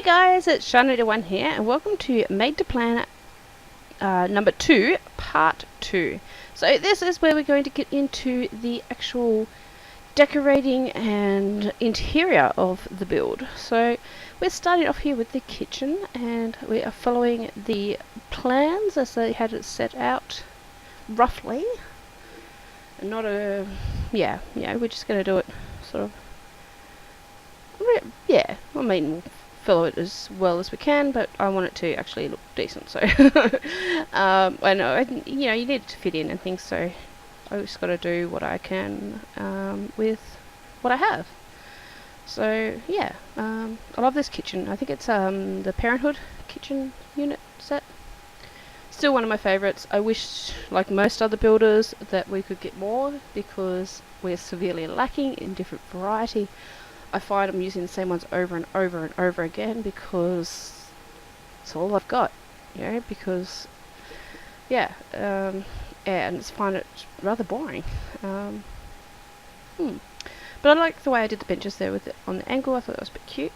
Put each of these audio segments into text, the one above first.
guys, it's Shana1 here, and welcome to Made to Plan number 2, part 2. So this is where we're going to get into the actual decorating and interior of the build. So we're starting off here with the kitchen, and we are following the plans as they had it set out, roughly. Not a... yeah, we're just going to do it sort of... yeah, I mean, we'll follow it as well as we can, but I want it to actually look decent, so I know, you know, you need it to fit in and things, so I just got to do what I can with what I have. So yeah, I love this kitchen. I think it's the Parenthood kitchen unit set. Still one of my favourites. I wish, like most other builders, that we could get more, because we're severely lacking in different variety. I find I'm using the same ones over and over and over again because it's all I've got, you know, because, yeah, and I find it rather boring. But I like the way I did the benches there with it on the angle. I thought that was a bit cute.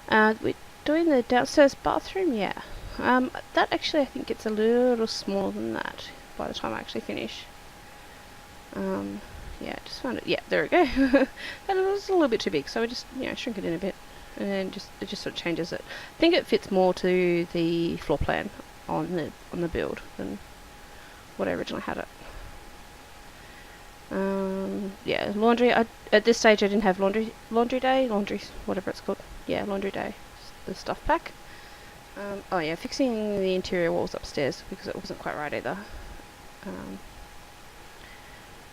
We're doing the downstairs bathroom, yeah. That actually I think gets a little smaller than that by the time I actually finish. Yeah, just found it. Yeah, there we go. And it was a little bit too big, so I just, you know, shrink it in a bit, and then it just sort of changes it. I think it fits more to the floor plan on the build than what I originally had it. Yeah, laundry. At this stage I didn't have laundry day, whatever it's called. Yeah, laundry day, the stuff pack. Oh yeah, fixing the interior walls upstairs because it wasn't quite right either.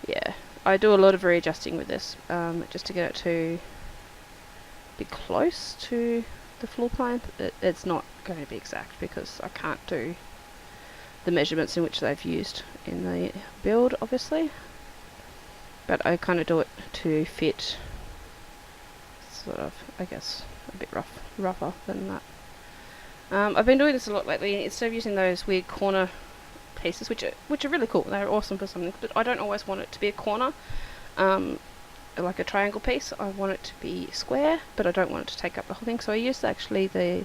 Yeah, I do a lot of readjusting with this, just to get it to be close to the floor plan. It's not going to be exact because I can't do the measurements in which they've used in the build, obviously. But I kind of do it to fit, sort of, I guess, a bit rougher than that. I've been doing this a lot lately. Instead of using those weird corner pieces, which are really cool, they're awesome for something, but I don't always want it to be a corner, like a triangle piece. I want it to be square, but I don't want it to take up the whole thing, so I use actually the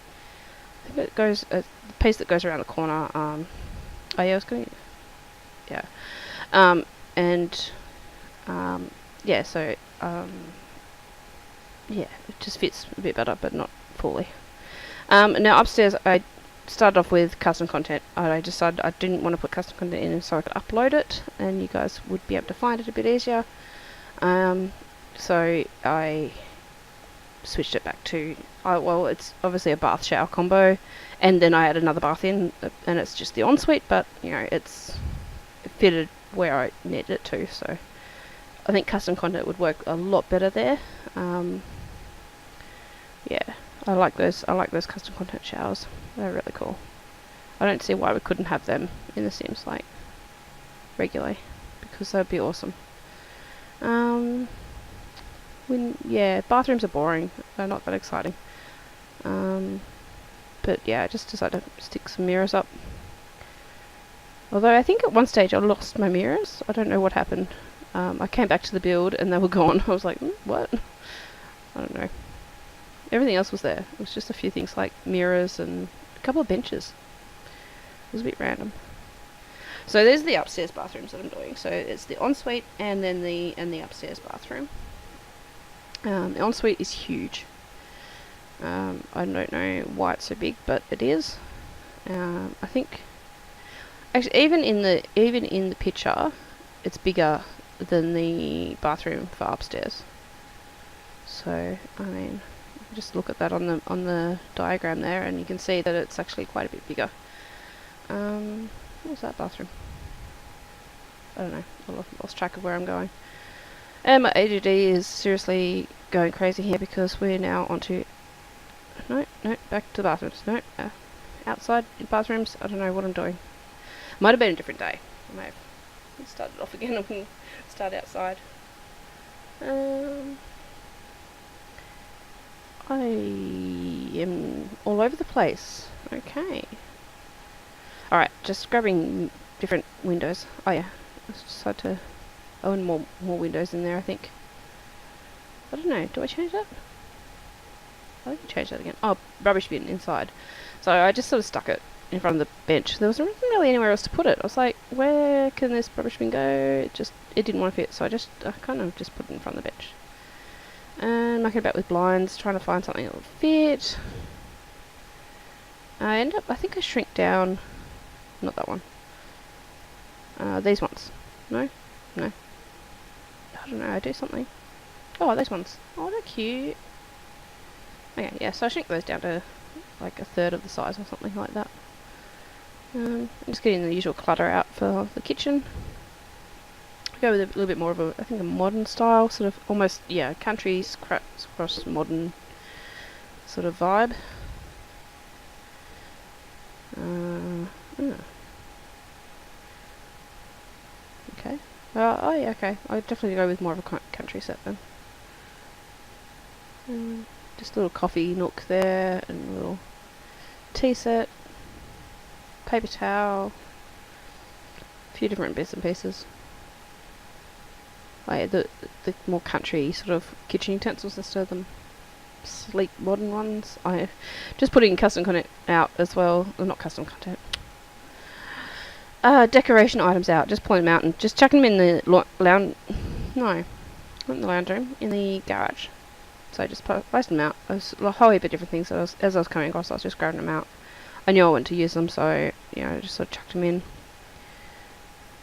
piece that goes around the corner. Oh yeah, I was going, yeah, yeah, so yeah, it just fits a bit better, but not fully. Now upstairs I started off with custom content. I decided I didn't want to put custom content in so I could upload it and you guys would be able to find it a bit easier. So I switched it back to, well, it's obviously a bath shower combo, and then I had another bath in, and it's just the ensuite, but you know, it fitted where I needed it to, so I think custom content would work a lot better there. Yeah, I like those custom content showers. They're really cool. I don't see why we couldn't have them in The Sims, like, regularly, because that would be awesome. Yeah, bathrooms are boring. They're not that exciting. But yeah, I just decided to stick some mirrors up. Although I think at one stage I lost my mirrors. I don't know what happened. I came back to the build and they were gone. I was like, what? I don't know. Everything else was there. It was just a few things like mirrors and a couple of benches. It was a bit random. So there's the upstairs bathrooms that I'm doing. So it's the ensuite and then the upstairs bathroom. The ensuite is huge. I don't know why it's so big, but it is. I think actually even in the picture, it's bigger than the bathroom for upstairs. So I mean, just look at that on the diagram there, and you can see that it's actually quite a bit bigger. What was that bathroom? I don't know. I lost track of where I'm going. And my ADD is seriously going crazy here because we're now onto... No, back to the bathrooms. No, outside bathrooms. I don't know what I'm doing. Might have been a different day. I may have started off again and start outside. I am all over the place. Okay. Alright, just grabbing different windows. Oh yeah, let's decide to... Oh, and more windows in there, I think. I don't know, do I change that? How did you change that again? Oh, rubbish bin inside. So I just sort of stuck it in front of the bench. There wasn't really anywhere else to put it. I was like, where can this rubbish bin go? It didn't want to fit, so I kind of just put it in front of the bench. And mucking about with blinds, trying to find something that will fit. I think I shrink down, not that one. These ones. No? No. I don't know, I do something. Oh, those ones. Oh, they're cute. Okay, yeah, so I shrink those down to like a third of the size or something like that. I'm just getting the usual clutter out for the kitchen. Go with a little bit more of I think a modern style, sort of almost, yeah, country cross modern sort of vibe. Okay. Oh yeah, okay. I'll definitely go with more of a country set then. Just a little coffee nook there, and a little tea set, paper towel, a few different bits and pieces. Like the more country sort of kitchen utensils instead of them sleek modern ones. I just putting custom content out as well. Well, not custom content. Decoration items out. Just pulling them out and just chucking them in the lounge. No, not in the lounge room. In the garage. So I just placed them out. There's a whole heap of different things. As I was coming across, I was just grabbing them out. I knew I wanted to use them, so I just sort of chucked them in.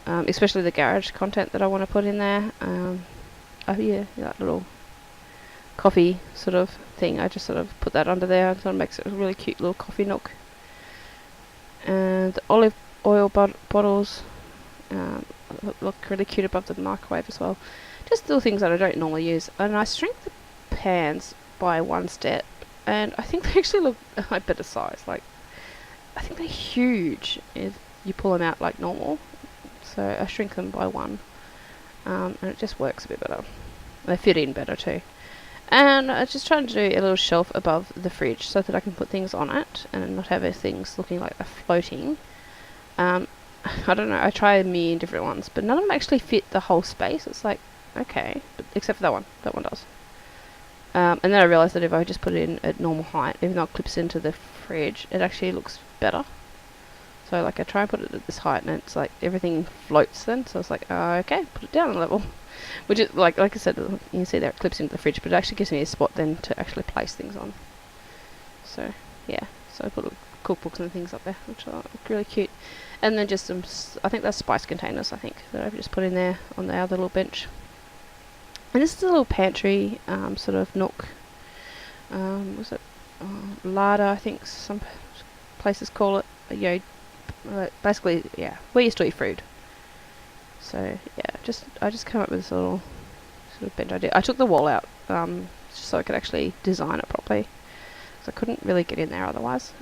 Especially the garage content that I want to put in there. Yeah, that little coffee sort of thing. I just sort of put that under there. So it makes it a really cute little coffee nook. And the olive oil bottles look really cute above the microwave as well. Just little things that I don't normally use. And I shrink the pans by one step, and I think they actually look a better size. Like, I think they're huge if you pull them out like normal. So I shrink them by one, and it just works a bit better. They fit in better too. And I just trying to do a little shelf above the fridge so that I can put things on it and not have things looking like they're floating. I don't know, I tried a million different ones, but none of them actually fit the whole space. It's like, okay, but except for that one. That one does. And then I realised that if I just put it in at normal height, even though it clips into the fridge, it actually looks better. So like I try and put it at this height, and it's like everything floats then. So it's like, okay, put it down a level. Which is, like I said, you can see there it clips into the fridge, but it actually gives me a spot then to actually place things on. So, yeah. So I put cookbooks and things up there, which look really cute. And then just some, I think that's spice containers, I think, that I've just put in there on the other little bench. And this is a little pantry sort of nook. Was it larder, I think some places call it. Basically, yeah, where you store your food. So yeah, I just came up with this little sort of bench idea. I took the wall out just so I could actually design it properly, because I couldn't really get in there otherwise.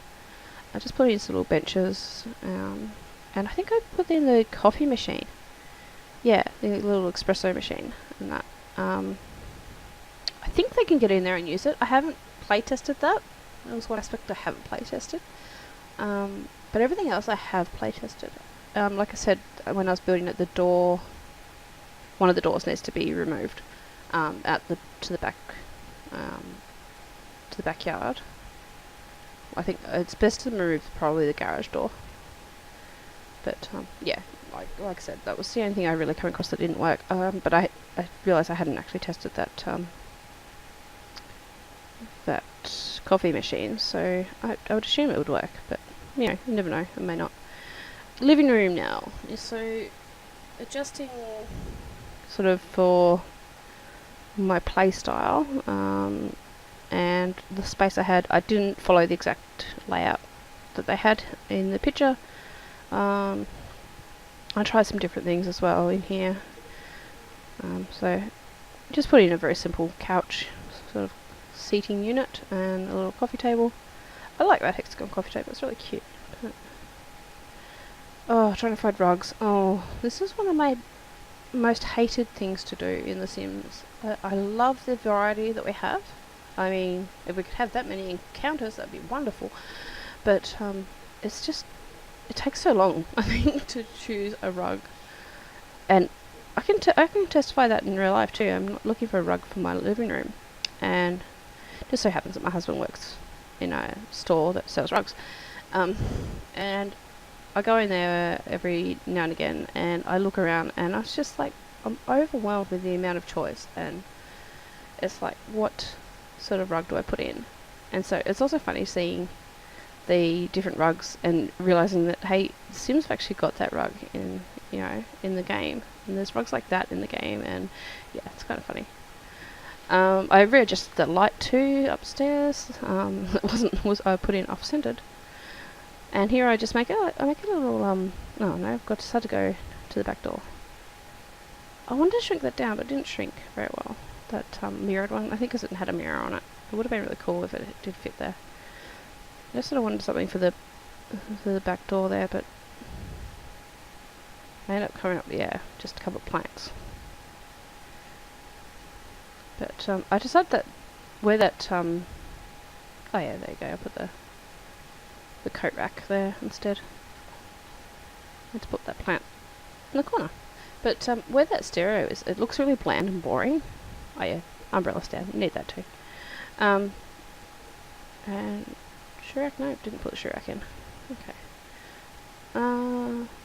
I just put in some little benches, and I think I put in the coffee machine. Yeah, the little espresso machine and that. I think they can get in there and use it. I haven't play tested that. That was one aspect I haven't play tested. But everything else I have play tested. Like I said, when I was building it, one of the doors needs to be removed to the backyard. I think it's best to remove probably the garage door. But yeah, like I said, that was the only thing I really came across that didn't work. But I realised I hadn't actually tested that coffee machine, so I would assume it would work. But you never know, it may not. Living room now. So adjusting sort of for my play style and the space I had. I didn't follow the exact layout that they had in the picture. I tried some different things as well in here. So just put in a very simple couch sort of seating unit and a little coffee table. I like that hexagon coffee table, it's really cute. Oh, trying to find rugs. Oh, this is one of my most hated things to do in The Sims. I love the variety that we have. I mean, if we could have that many encounters, that'd be wonderful. But it's just, it takes so long, I think, to choose a rug. And I can testify that in real life too. I'm looking for a rug for my living room, and Just so happens that my husband works in a store that sells rugs. And I go in there every now and again, and I look around, and I was just like, I'm overwhelmed with the amount of choice, and it's like, what sort of rug do I put in? And so it's also funny seeing the different rugs and realizing that, hey, Sims have actually got that rug in, in the game, and there's rugs like that in the game, and yeah, it's kind of funny. I readjusted the light too upstairs. I put in off-centered, and here I just make it a little oh no, I've got to go to the back door. I wanted to shrink that down, but it didn't shrink very well. That mirrored one, I think, because it had a mirror on it. It would have been really cool if it did fit there. I just sort of wanted something for the back door there, but I ended up coming up, just a couple of planks. But I decided that where that oh yeah, there you go. I put the coat rack there instead. Let's put that plant in the corner. But where that stereo is, it looks really bland and boring. Oh yeah, umbrella stand. You need that too. And Shrek, no, didn't put the Shrek in. Okay.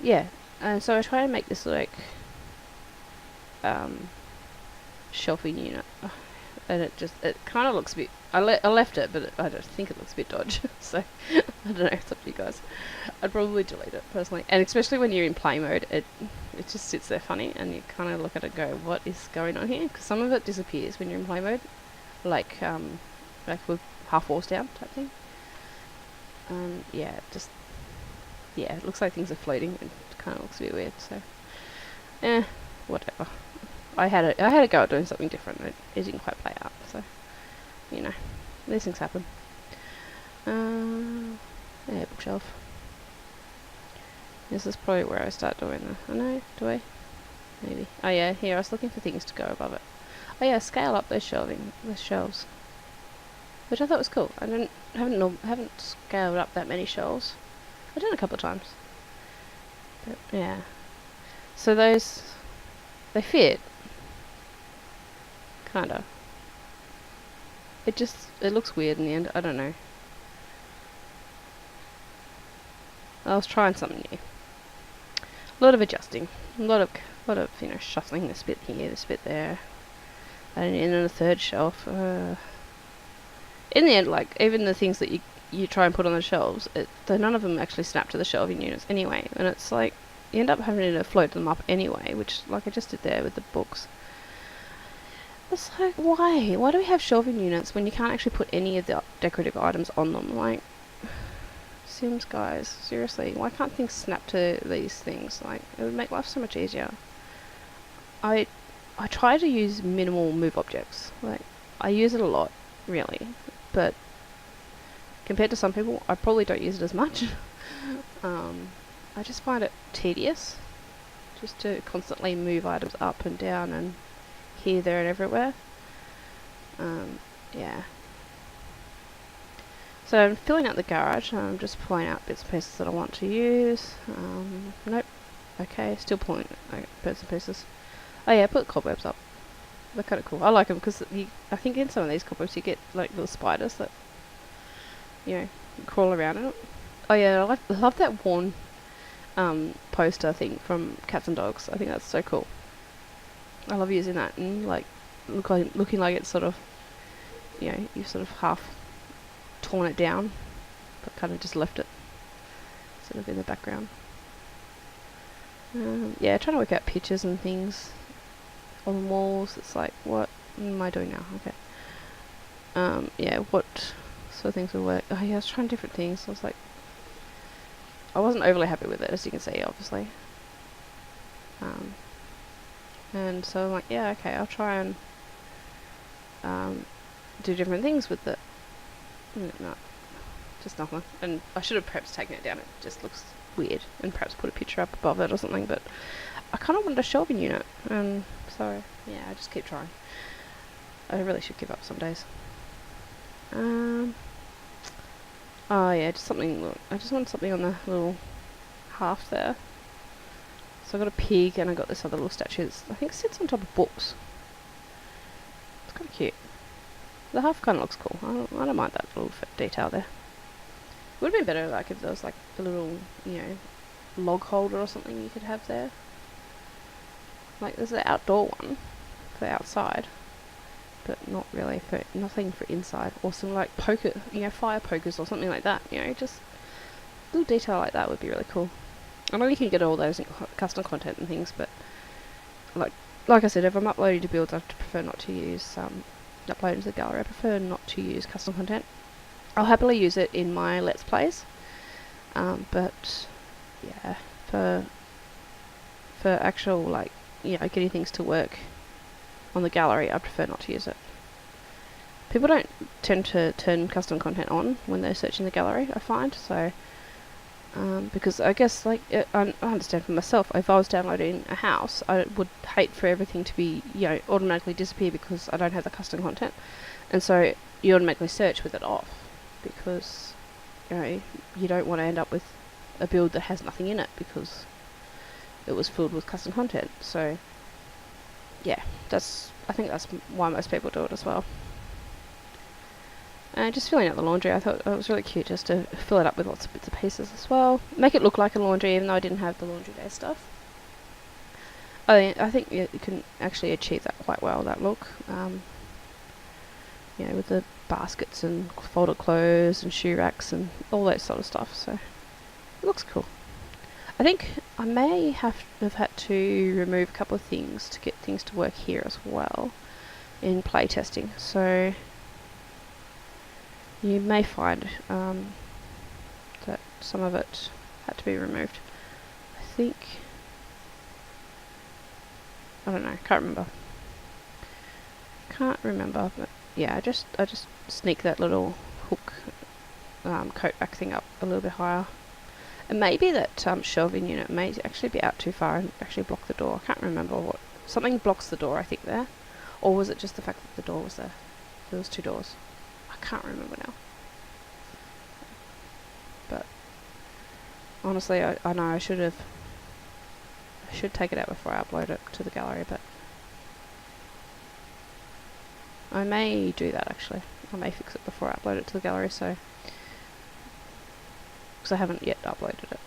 Yeah. And so I try and make this like shelving unit, and it kind of looks a bit. I left it, but I don't think it looks a bit dodgy. So I don't know. It's up to you guys. I'd probably delete it personally, and especially when you're in play mode, it just sits there funny, and you kind of look at it and go, "What is going on here?" Because some of it disappears when you're in play mode, like with half walls down type thing. It looks like things are floating. It kind of looks a bit weird. So, whatever. I had a go at doing something different. It didn't quite play out. So, these things happen. Bookshelf. This is probably where I start doing the. I know. Do I? Maybe. Oh yeah. Here I was looking for things to go above it. Oh yeah. Scale up those shelves, which I thought was cool. I haven't scaled up that many shelves. I've done it a couple of times. But yeah. So those, they fit. Kinda. It looks weird in the end. I don't know. I was trying something new. A lot of adjusting. A lot of shuffling this bit here, this bit there. And then a third shelf. In the end, like, even the things that you try and put on the shelves, none of them actually snap to the shelving units anyway. And it's like, you end up having to float them up anyway, which, like I just did there with the books. It's like, why? Why do we have shelving units when you can't actually put any of the decorative items on them? Like, Sims guys, seriously, why can't things snap to these things? Like, it would make life so much easier. I try to use minimal move objects. Like, I use it a lot, really, but compared to some people, I probably don't use it as much. I just find it tedious, just to constantly move items up and down and here, there, and everywhere. Yeah. So I'm filling out the garage. I'm just pulling out bits and pieces that I want to use. Nope. Okay, still pulling bits and pieces. Oh yeah, put cobwebs up. They're kind of cool. I like them because I think in some of these cobwebs you get like little spiders that crawl around in it. Oh yeah, I love that worn poster thing from Cats and Dogs. I think that's so cool. I love using that and like looking like it's sort of, you've sort of half torn it down, but kind of just left it sort of in the background. Yeah, trying to work out pictures and things on the walls. It's like, what am I doing now? Okay. Yeah, what sort of things would work? Oh yeah, I was trying different things. I was like, I wasn't overly happy with it, as you can see, obviously. And so I'm like, yeah, okay, I'll try and do different things with it. No, just nothing. And I should have perhaps taken it down. It just looks weird, and perhaps put a picture up above it or something. But I kind of wanted a shelving unit, and so yeah, I just keep trying. I really should give up some days. Oh yeah, just something. Look, I just want something on the little half there. So I got a pig, and I got this other little statue that I think sits on top of books. It's kind of cute. The half kind of looks cool. I don't mind that little detail there. Would have been better like if there was like a little, you know, log holder or something you could have there. Like there's an outdoor one for outside, but not really for nothing for inside. Or some like poker, you know, fire pokers or something like that. You know, just little detail like that would be really cool. I know you can get all those in custom content and things, but like I said, if I'm uploading to builds, I prefer not to use uploading to the gallery. I prefer not to use custom content. I'll happily use it in my Let's Plays, but yeah, for actual like, you know, getting things to work on the gallery, I prefer not to use it. People don't tend to turn custom content on when they're searching the gallery, I find, so because I guess like I understand for myself, if I was downloading a house, I would hate for everything to be, you know, automatically disappear because I don't have the custom content, and so you automatically search with it off because, you know, you don't want to end up with a build that has nothing in it because it was filled with custom content. So yeah, I think that's why most people do it as well. And just filling out the laundry, I thought it was really cute just to fill it up with lots of bits and pieces as well. Make it look like a laundry even though I didn't have the laundry day stuff. I think you can actually achieve that quite well, that look. You know, with the baskets and folded clothes and shoe racks and all that sort of stuff, so it looks cool. I think I may have had to remove a couple of things to get things to work here as well in playtesting, so you may find that some of it had to be removed. I think, I don't know, can't remember, but yeah, I just sneak that little hook coat back thing up a little bit higher. And maybe that shelving unit may actually be out too far and actually block the door. I can't remember what. Something blocks the door, I think, there. Or was it just the fact that the door was there? There was two doors. I can't remember now. But honestly, I know I should take it out before I upload it to the gallery, but I may do that actually. I may fix it before I upload it to the gallery, so because I haven't yet uploaded it.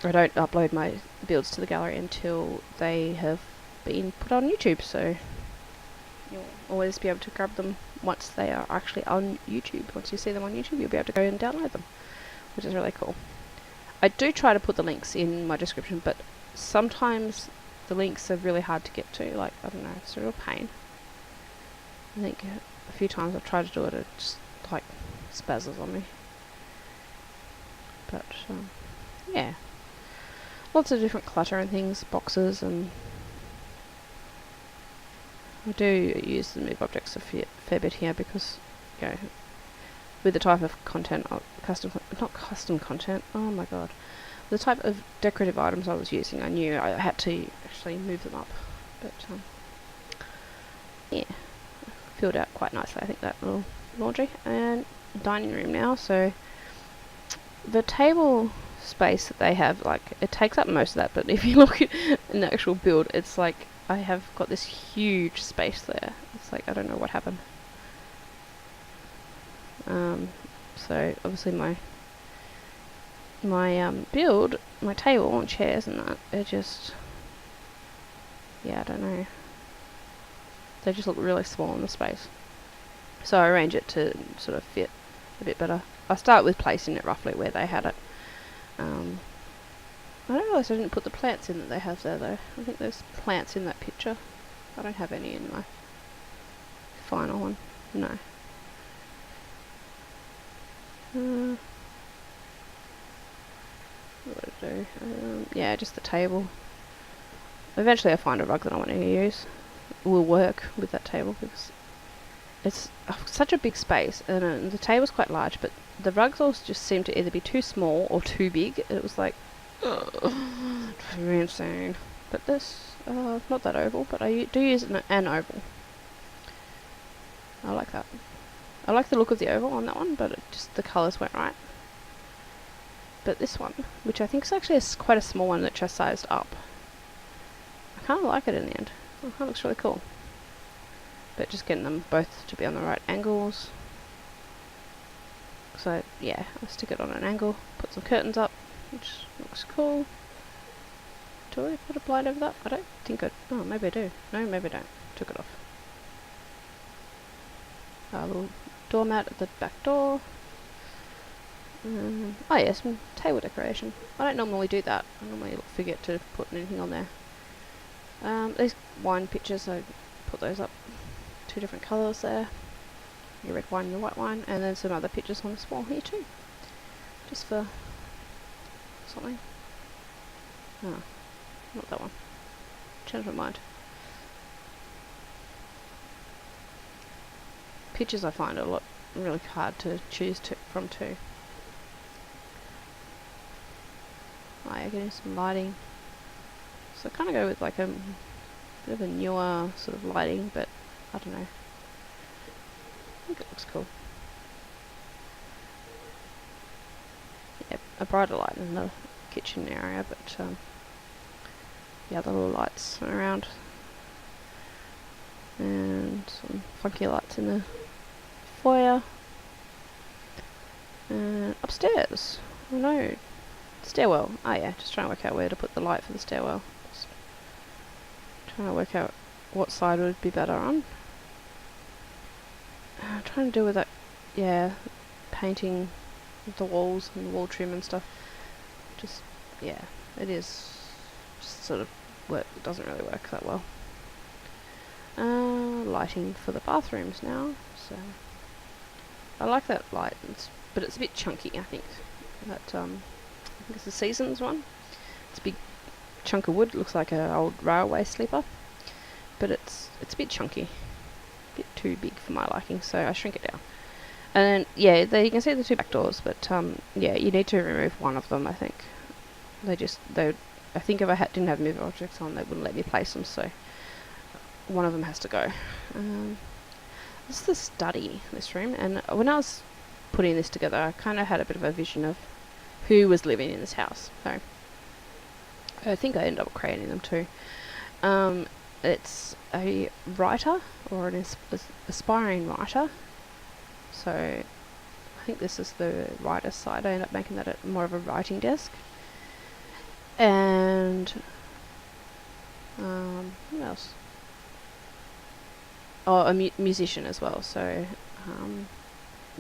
I don't upload my builds to the gallery until they have been put on YouTube, so you'll always be able to grab them once they are actually on YouTube. Once you see them on YouTube, you'll be able to go and download them, which is really cool. I do try to put the links in my description, but sometimes the links are really hard to get to. Like, I don't know, it's a real pain. I think a few times I've tried to do it, it just like spazzes on me. But yeah, lots of different clutter and things, boxes, and I do use the move objects a fair bit here because, you know, with the type of content, not custom content, oh my god, the type of decorative items I was using, I knew I had to actually move them up. But yeah, filled out quite nicely, I think, that little laundry. And dining room now, so the table space that they have, like, it takes up most of that, but if you look in the actual build, it's like I have got this huge space there. It's like, I don't know what happened. So obviously my build, my table and chairs and that, it just, yeah, I don't know, they just look really small in the space, so I arrange it to sort of fit a bit better. I start with placing it roughly where they had it. I don't realise I didn't put the plants in that they have there though. I think there's plants in that picture. I don't have any in my final one, no. What do I do? Yeah, just the table. Eventually I find a rug that I want to use. It will work with that table because it's such a big space, and the table's quite large, but the rugs all just seem to either be too small or too big. It was like, very insane. But this, not that oval, but I do use an oval. I like that. I like the look of the oval on that one, but the colours weren't right. But this one, which I think is actually quite a small one that I sized up, I kind of like it in the end. It looks really cool. but just getting them both to be on the right angles. So yeah, I'll stick it on an angle, put some curtains up, which looks cool. Do I put a blind over that? I don't think I... Oh, maybe I do. No, maybe I don't. Took it off. A little doormat at the back door. Oh yeah, some table decoration. I don't normally do that. I normally forget to put anything on there. These wine pictures, I put those up. 2 different colours there. The red wine and the white wine. And then some other pictures on this wall here too. Just for something. Oh, not that one. Changed my mind. Pictures I find are really hard to choose from too. Oh yeah, getting some lighting. So I kind of go with like a bit of a newer sort of lighting, but I don't know. I think it looks cool. Yeah, a brighter light in the kitchen area, but the other little lights around. And some funky lights in the foyer. And upstairs. Oh no. Stairwell. Oh yeah, just trying to work out where to put the light for the stairwell. Just trying to work out what side would be better on. Trying to deal with that, yeah, painting the walls and the wall trim and stuff. Just, yeah, it is just sort of work. It doesn't really work that well. Lighting for the bathrooms now. So I like that light, but it's a bit chunky. I think that I think it's the Seasons one. It's a big chunk of wood. Looks like an old railway sleeper, but it's a bit chunky. Bit too big for my liking, so I shrink it down. And then, yeah, you can see the 2 back doors, but yeah, you need to remove one of them. I think I think if I didn't have move objects on, they wouldn't let me place them, so one of them has to go. This is the study, this room, and when I was putting this together, I kind of had a bit of a vision of who was living in this house. So I think I ended up creating them too. It's a writer, or an aspiring writer. So I think this is the writer's side. I ended up making that more of a writing desk. And what else? Oh, a musician as well. So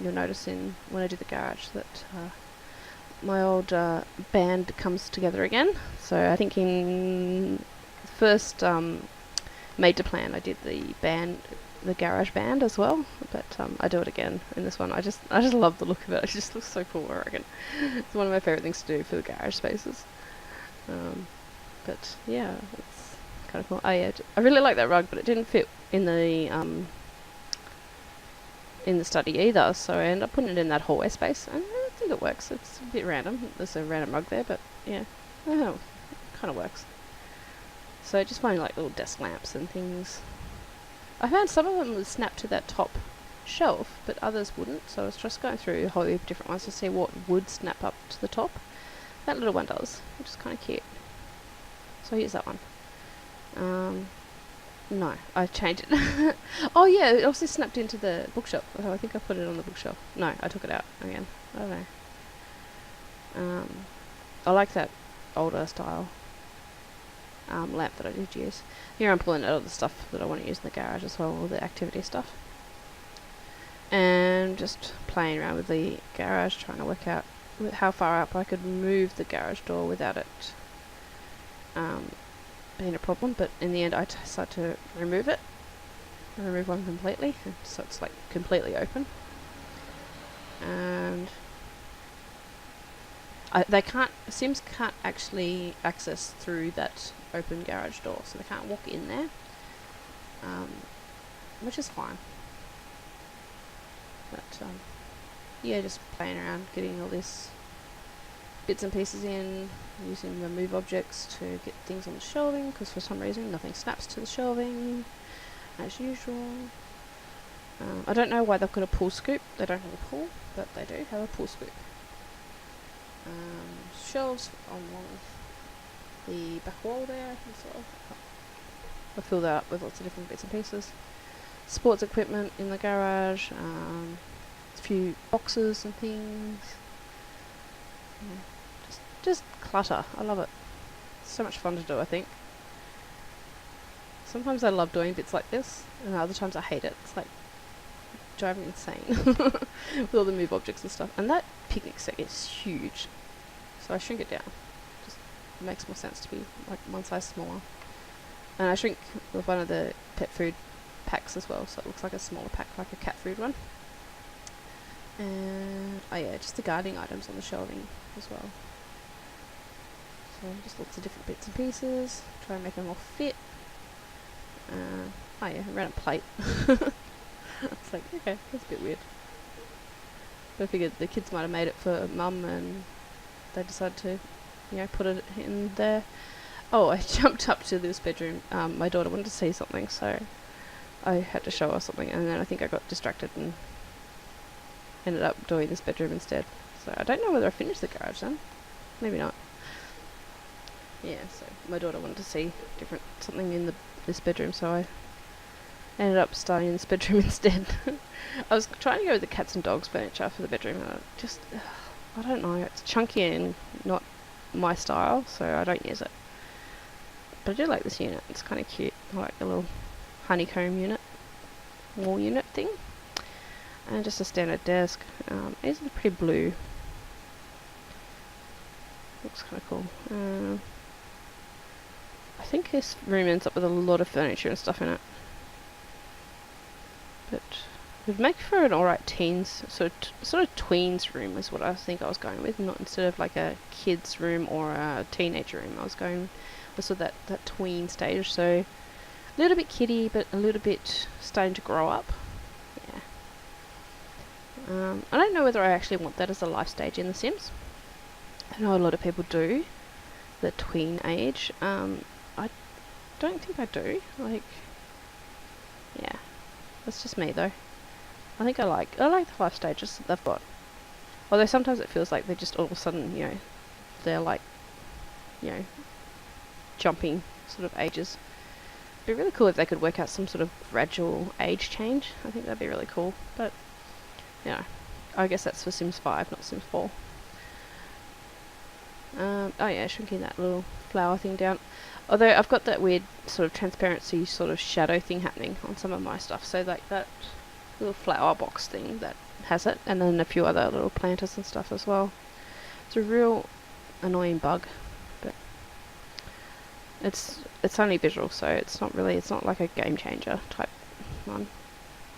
you'll notice when I do the garage that my old band comes together again. So I think in the first made to plan, I did the garage band as well, but I do it again in this one. I just love the look of it. It just looks so cool, I reckon. It's one of my favourite things to do for the garage spaces. But yeah, it's kind of cool. Oh yeah, I really like that rug, but it didn't fit in the study either, so I ended up putting it in that hallway space, and I think it works. It's a bit random. There's a random rug there, but yeah, I don't know, it kind of works. So just finding like little desk lamps and things. I found some of them would snap to that top shelf, but others wouldn't, so I was just going through a whole heap of different ones to see what would snap up to the top. That little one does, which is kind of cute. So here's that one. No, I changed it. Oh yeah, it also snapped into the bookshelf. Oh, I think I put it on the bookshelf. No, I took it out again. I don't know. I like that older style lamp that I did use. Here I'm pulling out all the stuff that I want to use in the garage as well, all the activity stuff. And just playing around with the garage, trying to work out how far up I could move the garage door without it being a problem, but in the end I decided to remove it. I remove one completely, so it's like completely open. And Sims can't actually access through that open garage door, so they can't walk in there, which is fine. But yeah, just playing around, getting all this bits and pieces in, using the move objects to get things on the shelving, because for some reason nothing snaps to the shelving, as usual. I don't know why they've got a pool scoop. They don't have a pool, but they do have a pool scoop. Shelves on one of the back wall there as well. I fill that up with lots of different bits and pieces. sports equipment in the garage, a few boxes and things. Yeah, just clutter. I love it. It's so much fun to do, I think. Sometimes I love doing bits like this, and other times I hate it. It's like driving me insane with all the move objects and stuff. And that picnic set is huge, so I shrink it down. Just makes more sense to be like one size smaller. And I shrink with one of the pet food packs as well, so it looks like a smaller pack, like a cat food one. And oh yeah, just the gardening items on the shelving as well. So just lots of different bits and pieces. Try and make them all fit. Oh yeah, I ran a plate. It's like, okay, that's a bit weird. But I figured the kids might have made it for mum and they decided to, put it in there. Oh, I jumped up to this bedroom. My daughter wanted to see something, so I had to show her something, and then I think I got distracted and ended up doing this bedroom instead. So I don't know whether I finished the garage then. Maybe not. Yeah, so my daughter wanted to see something in this bedroom, so I ended up starting in this bedroom instead. I was trying to go with the cats and dogs furniture for the bedroom, and I don't know, it's chunky and not my style, so I don't use it. But I do like this unit, it's kind of cute. I like the little honeycomb wall unit thing. And just a standard desk. It's pretty blue. Looks kind of cool. I think this room ends up with a lot of furniture and stuff in it. But it would make for an alright teens, sort of tweens room is what I think I was going with. Not instead of like a kid's room or a teenager room. I was going with sort of that tween stage. So a little bit kiddie, but a little bit starting to grow up. Yeah. I don't know whether I actually want that as a life stage in The Sims. I know a lot of people do, the tween age. I don't think I do. Yeah, that's just me though. I think I like the life stages that they've got. Although sometimes it feels like they're just all of a sudden, they're like, jumping sort of ages. It'd be really cool if they could work out some sort of gradual age change. I think that'd be really cool. But, I guess that's for Sims 5, not Sims 4. Oh yeah, shrinking that little flower thing down. Although I've got that weird sort of transparency sort of shadow thing happening on some of my stuff. So like that little flower box thing that has it, and then a few other little planters and stuff as well. It's a real annoying bug, but it's only visual, so it's not like a game changer type one.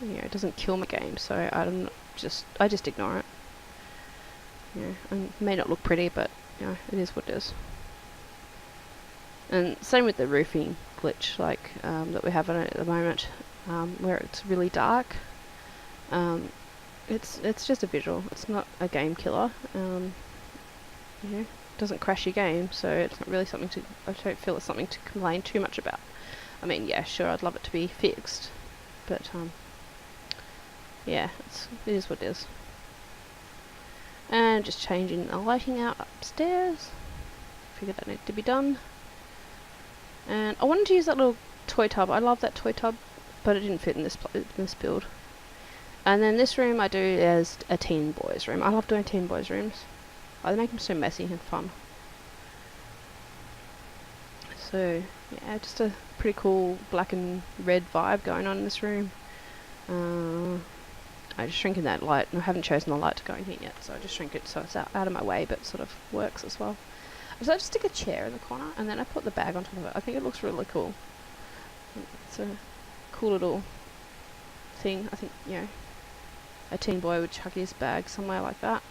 It doesn't kill my game, so I just ignore it. It may not look pretty, but it is what it is. And same with the roofing glitch, that we have in it at the moment, where it's really dark. It's just a visual. It's not a game killer. It doesn't crash your game, so it's not really something I don't feel it's something to complain too much about. I mean, yeah, sure, I'd love it to be fixed, but yeah, it is what it is. And just changing the lighting out upstairs. Figured that needed to be done. And I wanted to use that little toy tub. I love that toy tub, but it didn't fit in this build. And then this room I do as a teen boys room. I love doing teen boys rooms. They make them so messy and fun. So yeah, just a pretty cool black and red vibe going on in this room. I just shrink in that light, and I haven't chosen the light to go in here yet, so I just shrink it so it's out of my way, but sort of works as well. So I just stick a chair in the corner, and then I put the bag on top of it. I think it looks really cool. It's a cool little thing. I think, a teen boy would chuck his bag somewhere like that,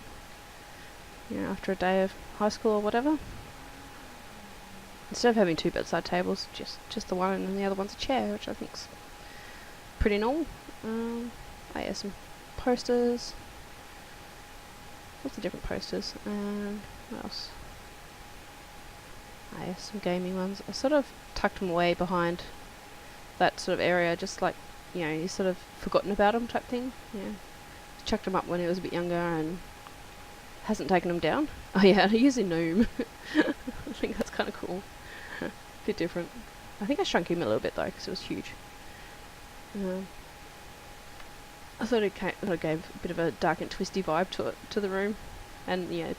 after a day of high school or whatever. Instead of having two bedside tables, just the one, and then the other one's a chair, which I think's pretty normal. I have some posters, lots of different posters, and what else? I have some gaming ones. I sort of tucked them away behind that sort of area, just like, you sort of forgotten about them type thing. Chucked them up when he was a bit younger and hasn't taken them down. Oh yeah, I use a gnome. I think that's kind of cool. Bit different. I think I shrunk him a little bit though, because it was huge. I thought it gave a bit of a dark and twisty vibe to the room, and the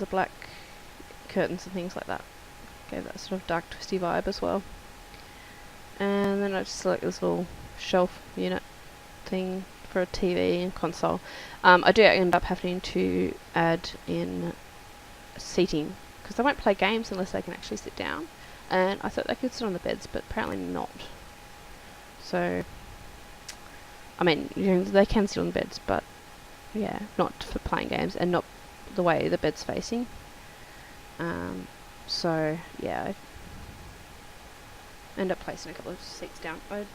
black curtains and things like that gave that sort of dark twisty vibe as well. And then I just select this little shelf unit thing for a TV and console. I do end up having to add in seating because they won't play games unless they can actually sit down, and I thought they could sit on the beds, but apparently not. So I mean, they can sit on the beds, but yeah, not for playing games and not the way the bed's facing. So yeah, I end up placing a couple of seats down. I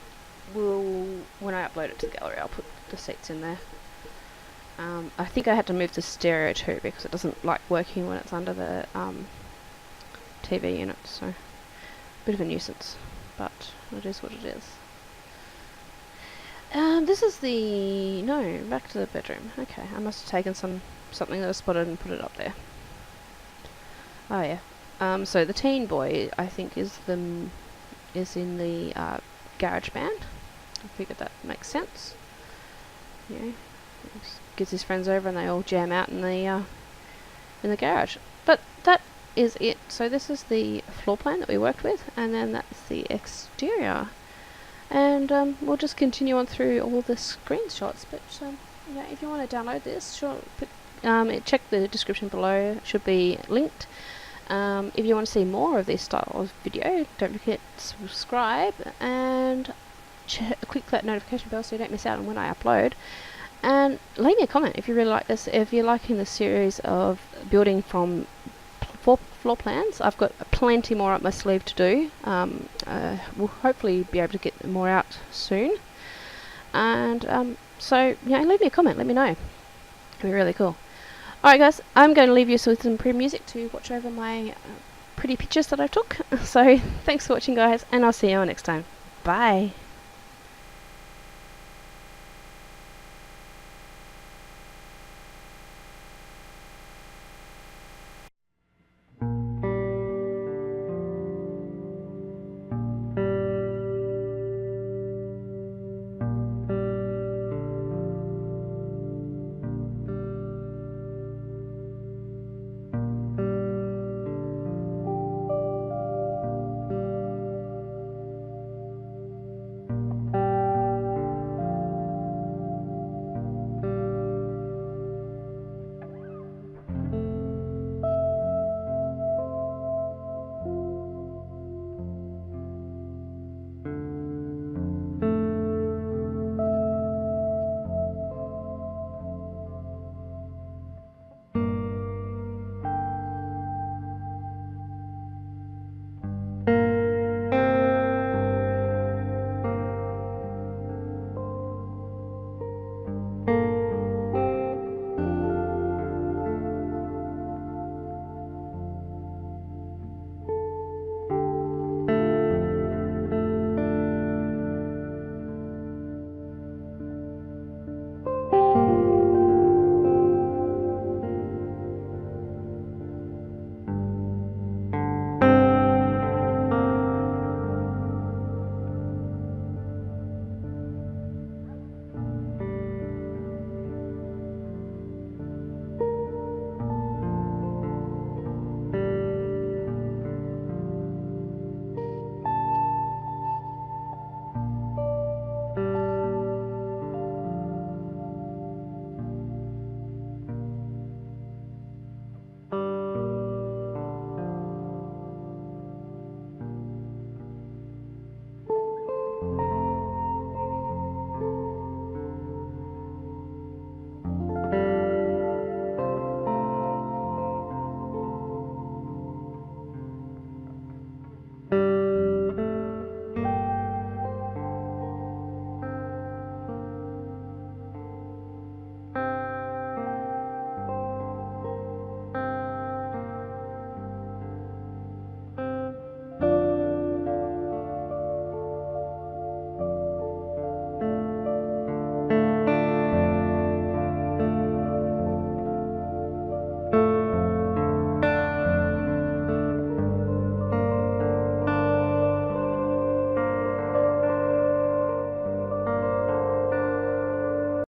will, when I upload it to the gallery, I'll put the seats in there. I think I had to move the stereo too because it doesn't like working when it's under the TV unit, so bit of a nuisance, but it is what it is. This is back to the bedroom. Okay, I must have taken something that I spotted and put it up there. Oh yeah. So the teen boy, I think, is in the garage band. I figured that makes sense. Yeah, gets his friends over and they all jam out in the garage. But that is it. So this is the floor plan that we worked with, and then that's the exterior. And we'll just continue on through all the screenshots. But yeah, if you want to download this, sure, check the description below. It should be linked. If you want to see more of this style of video, don't forget to subscribe and click that notification bell so you don't miss out on when I upload. And leave me a comment if you really like this. If you're liking the series of building from floor plans, I've got plenty more up my sleeve to do. We'll hopefully be able to get more out soon. And so, leave me a comment. Let me know. It'd be really cool. Alright guys, I'm going to leave you with some pretty music to watch over my pretty pictures that I took. So thanks for watching guys, and I'll see you all next time. Bye.